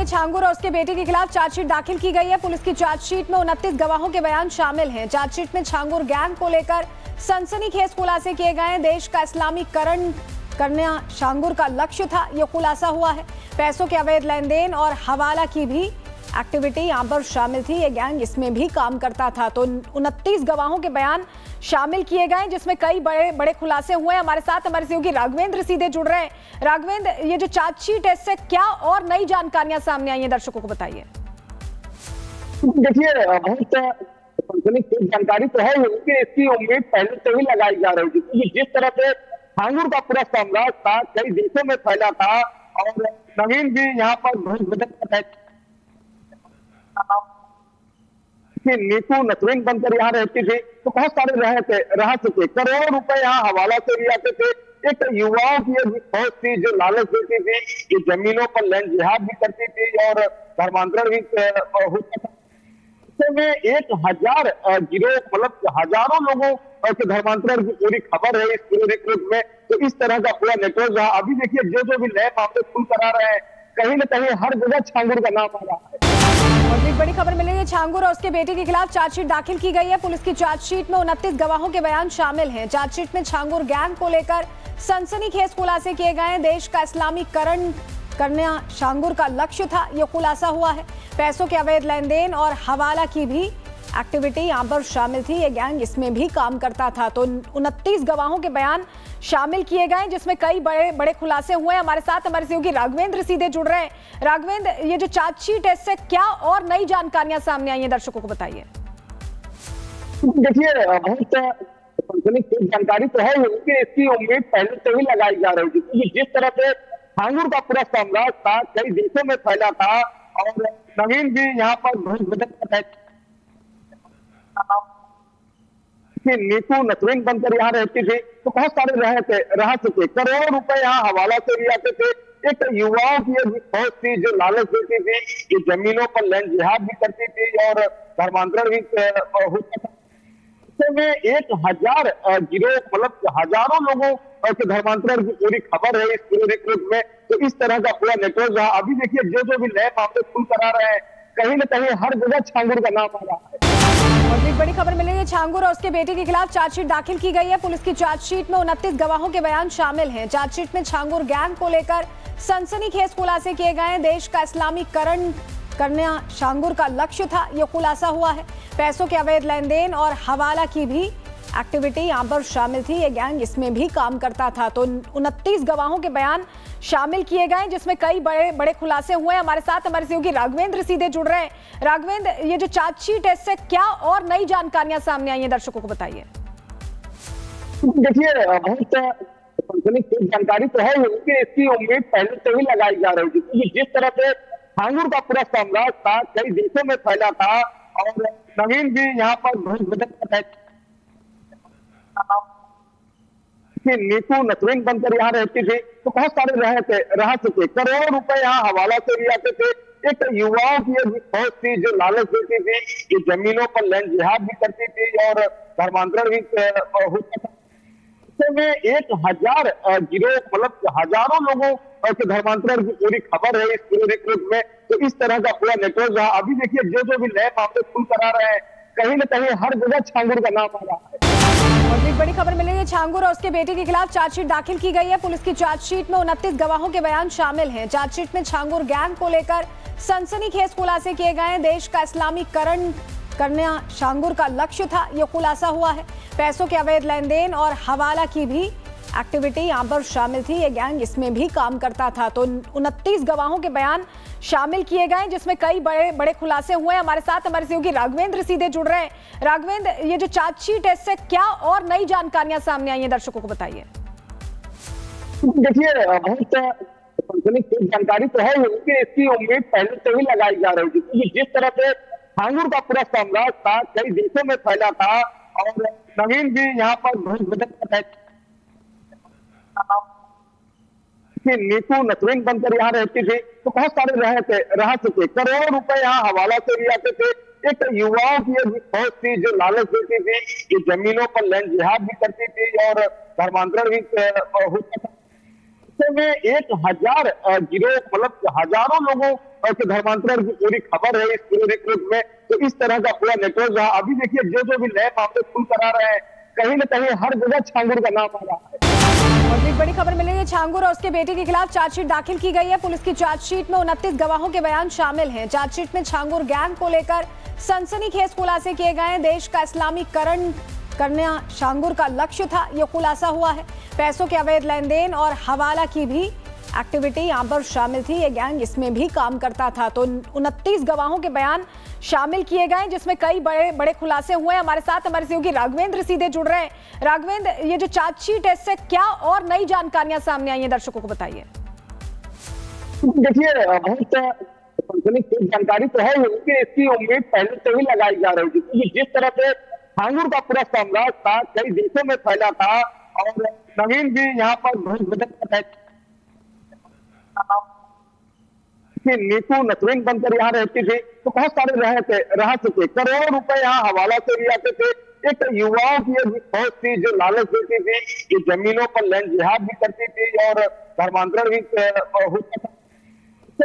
है छांगुर और उसके बेटे के खिलाफ चार्जशीट दाखिल की गई है। पुलिस की चार्जशीट में 29 गवाहों के बयान शामिल हैं। चार्जशीट में छांगुर गैंग को लेकर सनसनीखेज खुलासे किए गए हैं। देश का इस्लामीकरण करना छांगुर का लक्ष्य था, ये खुलासा हुआ है। पैसों के अवैध लेन देन और हवाला की भी एक्टिविटी यहां पर शामिल थी। ये गैंग इसमें भी काम करता था। तो 29 गवाहों के बयान शामिल किए गए, जिसमें कई बड़े बड़े खुलासे हुए हैं। हमारे साथ हमारे सहयोगी राघवेंद्र सीधे जुड़ रहे हैं। राघवेंद्र, ये जो चार्जशीट है इससे क्या और नई जानकारियां सामने आई हैं, दर्शकों को बताइए। देखिए, बहुत जानकारी तो है कि इसकी उम्मीद पहले से ही लगाई जा रही थी, क्योंकि जिस तरह से छांगुर का पूरा साम्राज्य था, कई देशों में फैला था और नवीन भी यहाँ पर नीतू नसरीन बनकर यहाँ रहती थी, तो बहुत सारे रह चुके, करोड़ों रुपए यहाँ हवाला से भी आते थे। एक युवाओं की फौज थी जो लालच देती थी, ये जमीनों पर लैंड जिहाद भी करती थी और धर्मांतरण भी होता था। में 1000 गिरोह, मतलब हजारों लोगों के धर्मांतरण की पूरी खबर है इस पूरे रिक्रूट में। तो इस तरह का पूरा नेटवर्क रहा। अभी देखिए, जो भी नए मामले खुल कर आ रहे हैं, कहीं न कहीं हर जगह छांगुर का नाम आ रहा है। और एक बड़ी खबर मिली है, छांगुर और उसके बेटे के खिलाफ चार्जशीट दाखिल की गई है। पुलिस की चार्जशीट में 29 गवाहों के बयान शामिल हैं। चार्जशीट में छांगुर गैंग को लेकर सनसनीखेज खुलासे किए गए हैं। देश का इस्लामीकरण करना छांगुर का लक्ष्य था, ये खुलासा हुआ है। पैसों के अवैध लेन देन और हवाला की भी एक्टिविटी यहां पर शामिल थी। ये गैंग इसमें भी काम करता था। तो 29 गवाहों के बयान शामिल किए गए, जिसमें कई बड़े बड़े खुलासे हुए हैं। हमारे साथ हमारे सहयोगी राघवेंद्र सीधे जुड़ रहे हैं। राघवेंद्र, ये जो चार्जशीट है इससे क्या और नई जानकारियां सामने आई हैं, दर्शकों को बताइए। देखिए, बहुत जानकारी तो है कि इसकी उम्मीद पहले से ही लगाई जा रही थी, क्योंकि जिस तरह से छांगुर का पूरा साम्राज्य था, कई देशों में फैला था और नवीन भी यहाँ पर नीतू नसरीन बनकर यहाँ रहती थी, तो बहुत सारे रह चुके, करोड़ों रुपए यहाँ हवाला से भी आते थे। एक युवाओं की फौज थी जो लालच देती थी, ये जमीनों पर लैंड जिहाद भी करती थी और धर्मांतरण भी होता था। में 1000 गिरोह, मतलब हजारों लोगों के धर्मांतरण की पूरी खबर है इस पूरे रिक्रूट में। तो इस तरह का पूरा नेटवर्क रहा। अभी देखिए, जो भी नए मामले खुल कर आ रहे हैं, कहीं न कहीं हर जगह छांगुर का नाम आ रहा है। और एक बड़ी खबर मिली है, छांगुर और उसके बेटे के खिलाफ चार्जशीट दाखिल की गई है। पुलिस की चार्जशीट में 29 गवाहों के बयान शामिल हैं। चार्जशीट में छांगुर गैंग को लेकर सनसनीखेज खुलासे किए गए हैं। देश का इस्लामीकरण करना छांगुर का लक्ष्य था, ये खुलासा हुआ है। पैसों के अवैध लेन देन और हवाला की भी एक्टिविटी यहां पर शामिल थी। ये गैंग इसमें भी काम करता था। तो 29 गवाहों के बयान शामिल किए गए, जिसमें कई बड़े बड़े खुलासे हुए हैं। हमारे साथ हमारे सहयोगी राघवेंद्र सीधे जुड़ रहे हैं। राघवेंद्र, ये जो चार्जशीट है इससे क्या और नई जानकारियां सामने आई हैं, दर्शकों को बताइए। देखिए, बहुत जानकारी तो है कि इसकी उम्मीद पहले से ही लगाई जा रही थी, क्योंकि जिस तरह से छांगुर का पूरा साम्राज्य था, कई देशों में फैला था और नवीन भी यहाँ पर नीतू नसरीन बनकर यहाँ रहती थी, तो बहुत सारे रह चुके, करोड़ों रुपए यहाँ हवाला से भी आते थे। एक युवाओं की फौज थी जो लालच देती थी, ये जमीनों पर लैंड जिहाद भी करती थी और धर्मांतरण भी होता था। में 1000 गिरोह, मतलब हजारों लोगों के धर्मांतरण की पूरी खबर है इस पूरे रिक्रूट में। तो इस तरह का पूरा नेटवर्क रहा। अभी देखिए, जो भी नए मामले खुल कर आ रहे हैं, कहीं न कहीं हर जगह छांगुर का नाम आ रहा है। और एक बड़ी खबर मिली है, छांगुर और उसके बेटे के खिलाफ चार्जशीट दाखिल की गई है। पुलिस की चार्जशीट में 29 गवाहों के बयान शामिल हैं। चार्जशीट में छांगुर गैंग को लेकर सनसनीखेज खुलासे किए गए हैं। देश का इस्लामीकरण करना छांगुर का लक्ष्य था, ये खुलासा हुआ है। पैसों के अवैध लेन देन और हवाला की भी एक्टिविटी यहां पर शामिल थी। ये गैंग इसमें भी काम करता था। तो 29 गवाहों के बयान शामिल किए गए, जिसमें कई बड़े बड़े खुलासे हुए हैं। हमारे साथ हमारे सहयोगी राघवेंद्र सीधे जुड़ रहे हैं। राघवेंद्र, ये जो चार्जशीट है इससे क्या और नई जानकारियां सामने आई हैं, दर्शकों को बताइए। देखिए, बहुत जानकारी तो है कि इसकी उम्मीद पहले से ही लगाई जा रही थी, क्योंकि जिस तरह से छांगुर का पूरा साम्राज्य था, कई देशों में फैला था और नवीन भी यहाँ पर नीतू नसरीन बनकर यहाँ रहती थी, तो बहुत सारे रह चुके, करोड़ों रुपए यहाँ हवाला से भी आते थे। एक युवाओं की फौज थी जो लालच देती थी, ये जमीनों पर लैंड जिहाद भी करती थी और धर्मांतरण भी होता था। ऐसे में 1000 गिरोह मतलब हजारों लोगों के धर्मांतरण की पूरी खबर है इस पूरे रिक्रूट में। तो इस तरह का पूरा नेटवर्क रहा। अभी देखिए जो भी नए मामले खुल कर आ रहे हैं, कहीं न कहीं हर जगह छांगुर का नाम आ रहा है। और एक बड़ी खबर मिली है, छांगुर और उसके बेटे के खिलाफ चार्जशीट दाखिल की गई है। पुलिस की चार्जशीट में 29 गवाहों के बयान शामिल हैं। चार्जशीट में छांगुर गैंग को लेकर सनसनीखेज खुलासे किए गए हैं। देश का इस्लामीकरण करना छांगुर का लक्ष्य था, ये खुलासा हुआ है। पैसों के अवैध लेन देन और हवाला की भी एक्टिविटी यहाँ पर शामिल थी। ये गैंग इसमें भी काम करता था। तो 29 गवाहों के बयान शामिल किए गए, जिसमें कई बड़े बड़े खुलासे हुए हैं। हमारे साथ हमारे सहयोगी राघवेंद्र सीधे जुड़ रहे हैं। राघवेंद्र, ये जो चार्जशीट है, इससे क्या और नई जानकारियां सामने आई हैं, दर्शकों को बताइए। देखिए, बहुत जानकारी तो है ही कि इसकी उम्मीद पहले से ही लगाई जा रही थी, क्योंकि जिस तरह से छांगुर का पूरा साम्राज्य था, कई देशों में फैला था और नवीन भी यहाँ पर नीतू नसरीन बनकर यहाँ रहती थी। तो बहुत सारे रह चुके, करोड़ों रुपए यहाँ हवाला से भी आते थे। एक युवाओं की एक फौज थी जो लालच देती थी, ये जमीनों पर लैंड जिहाद भी करती थी और धर्मांतरण भी होता था।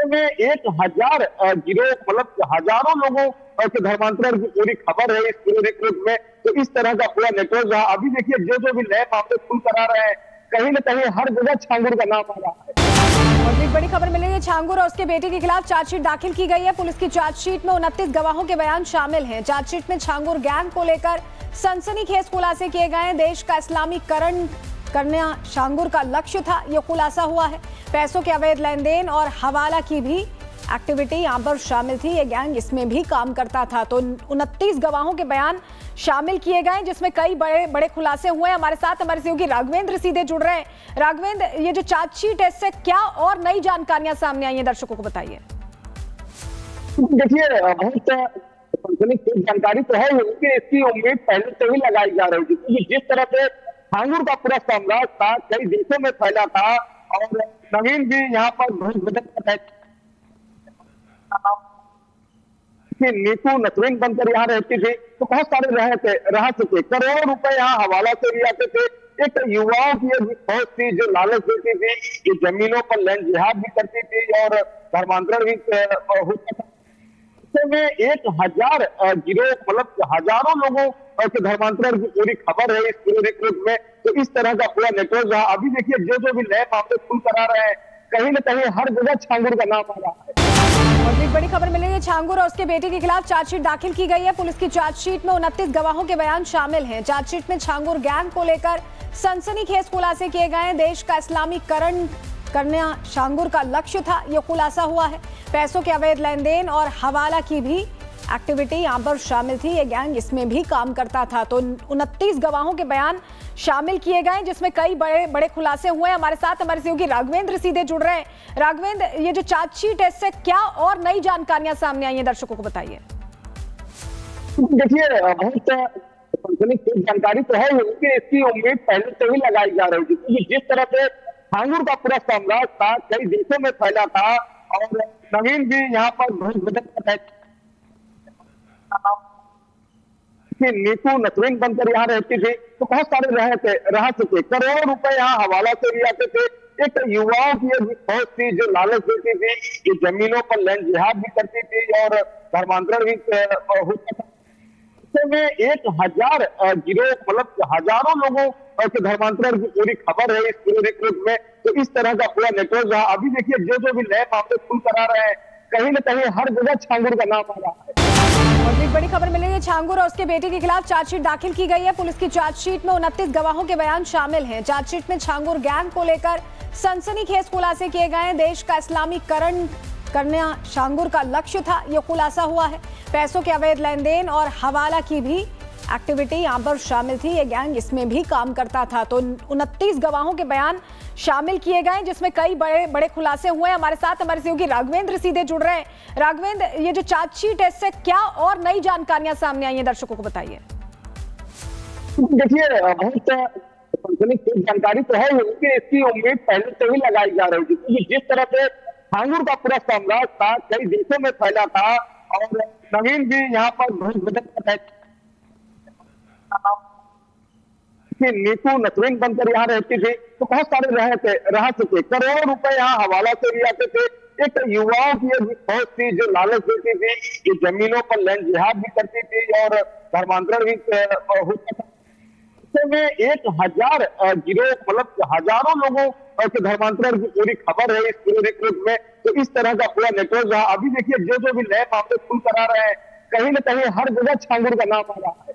में 1000 गिरोह मतलब हजारों लोगों के धर्मांतरण की पूरी खबर है इस पूरे रिक्रूट में। तो इस तरह का पूरा नेटवर्क रहा। अभी देखिए जो भी नए मामले खुल कर आ रहे हैं, कहीं न कहीं हर जगह छांगुर का नाम आ रहा है। और एक बड़ी खबर मिली है, छांगुर और उसके बेटे के खिलाफ चार्जशीट दाखिल की गई है। पुलिस की चार्जशीट में 29 गवाहों के बयान शामिल हैं। चार्जशीट में छांगुर गैंग को लेकर सनसनीखेज खुलासे किए गए हैं। देश का इस्लामीकरण करना छांगुर का लक्ष्य था, ये खुलासा हुआ है। पैसों के अवैध लेन देन और हवाला की भी एक्टिविटी यहाँ पर शामिल थी। ये गैंग इसमें भी काम करता था। तो 29 गवाहों के बयान शामिल किए गए, जिसमें कई बड़े बड़े खुलासे हुए हैं। हमारे साथ हमारे सहयोगी राघवेंद्र सीधे जुड़ रहे हैं। राघवेंद्र, ये जो चार्जशीट है, इससे क्या और नई जानकारियां सामने आई हैं, दर्शकों को बताइए। देखिए, बहुत जानकारी तो है ही कि इसकी उम्मीद पहले से ही लगाई जा रही थी, क्योंकि जिस तरह से छांगुर का पूरा साम्राज्य था, कई देशों में फैला था और नवीन भी यहाँ पर नीतू नसरीन बनकर यहाँ रहती थी। तो बहुत सारे रह चुके, करोड़ों रुपए यहाँ हवाला से भी आते थे। एक युवाओं की एक फौज थी जो लालच देती थी, ये जमीनों पर लैंड जिहाद भी करती थी और धर्मांतरण भी होता था। में 1000 गिरोह मतलब हजारों लोगों के धर्मांतरण की पूरी खबर है इस पूरे रिक्रूट में। तो इस तरह का पूरा नेटवर्क रहा। अभी देखिए जो भी नए मामले खुल कर आ रहे हैं, कहीं न कहीं हर जगह छांगुर का नाम आ रहा है। और एक बड़ी खबर मिली है, छांगुर और उसके बेटे के खिलाफ चार्जशीट दाखिल की गई है। पुलिस की चार्जशीट में 29 गवाहों के बयान शामिल हैं। चार्जशीट में छांगुर गैंग को लेकर सनसनीखेज खुलासे किए गए हैं। देश का इस्लामीकरण करना छांगुर का लक्ष्य था, ये खुलासा हुआ है। पैसों के अवैध लेन देन और हवाला की भी एक्टिविटी यहाँ पर शामिल थी। ये गैंग इसमें भी काम करता था। तो 29 गवाहों के बयान शामिल किए गए, जिसमें कई बड़े बड़े खुलासे हुए हैं। हमारे साथ हमारे सहयोगी राघवेंद्र सीधे जुड़ रहे हैं। राघवेंद्र, ये जो चार्जशीट है, इससे क्या और नई जानकारियां सामने आई हैं, दर्शकों को बताइए। देखिए, बहुत जानकारी तो है ही कि इसकी उम्मीद पहले से ही लगाई जा रही थी, क्योंकि जिस तरह से छांगुर का पूरा साम्राज्य था, कई देशों में फैला था और नवीन भी यहाँ पर नीतू नसरीन बनकर यहाँ रहती थी। तो बहुत सारे रह चुके, करोड़ों रुपए यहाँ हवाला से भी आते थे। एक युवाओं की एक फौज थी जो लालच देती थी, ये जमीनों पर लैंड जिहाद भी करती थी और धर्मांतरण भी होता था। में 1000 गिरोह मतलब हजारों लोगों के धर्मांतरण की पूरी खबर है इस पूरे रिक्रूट में। तो इस तरह का पूरा नेटवर्क रहा। अभी देखिए जो भी नए मामले खुल कर आ रहे हैं, कहीं न कहीं हर जगह छांगुर का नाम आ रहा है। और एक बड़ी खबर मिली है, छांगुर और उसके बेटे के खिलाफ चार्जशीट दाखिल की गई है। पुलिस की चार्जशीट में 29 गवाहों के बयान शामिल हैं। चार्जशीट में छांगुर गैंग को लेकर सनसनीखेज खुलासे किए गए हैं। देश का इस्लामीकरण करना छांगुर का लक्ष्य था, ये खुलासा हुआ है। पैसों के अवैध लेन देन और हवाला की भी एक्टिविटी यहाँ पर शामिल थी। ये गैंग इसमें भी काम करता था। तो 29 गवाहों के बयान शामिल किए गए, जिसमें कई बड़े बड़े खुलासे हुए हैं। हमारे साथ हमारे सहयोगी राघवेंद्र सीधे जुड़ रहे हैं। राघवेंद्र, ये जो चार्जशीट है, इससे क्या और नई जानकारियां सामने आई हैं, दर्शकों को बताइए। देखिए, बहुत जानकारी तो है ही कि इसकी उम्मीद पहले से ही लगाई जा रही थी, क्योंकि जिस तरह से छांगुर का पूरा साम्राज्य था, कई देशों में फैला था और नवीन भी यहाँ पर कि नीतू नसरीन बनकर यहाँ रहती थी, तो बहुत सारे रह चुके, करोड़ों रुपए यहाँ हवाला से भी आते थे। एक युवाओं की एक फौज थी जो लालच देती थी, ये जमीनों पर लैंड जिहाद भी करती थी और धर्मांतरण भी होता था। ऐसे में 1000 गिरोह, मतलब हजारों लोगों के धर्मांतरण की पूरी खबर है इस पूरे रिक्रूट में। तो इस तरह का पूरा नेटवर्क रहा। अभी देखिए जो भी नए मामले खुल कर आ रहे हैं, कहीं ना कहीं हर जगह छांगुर का नाम आ रहा है।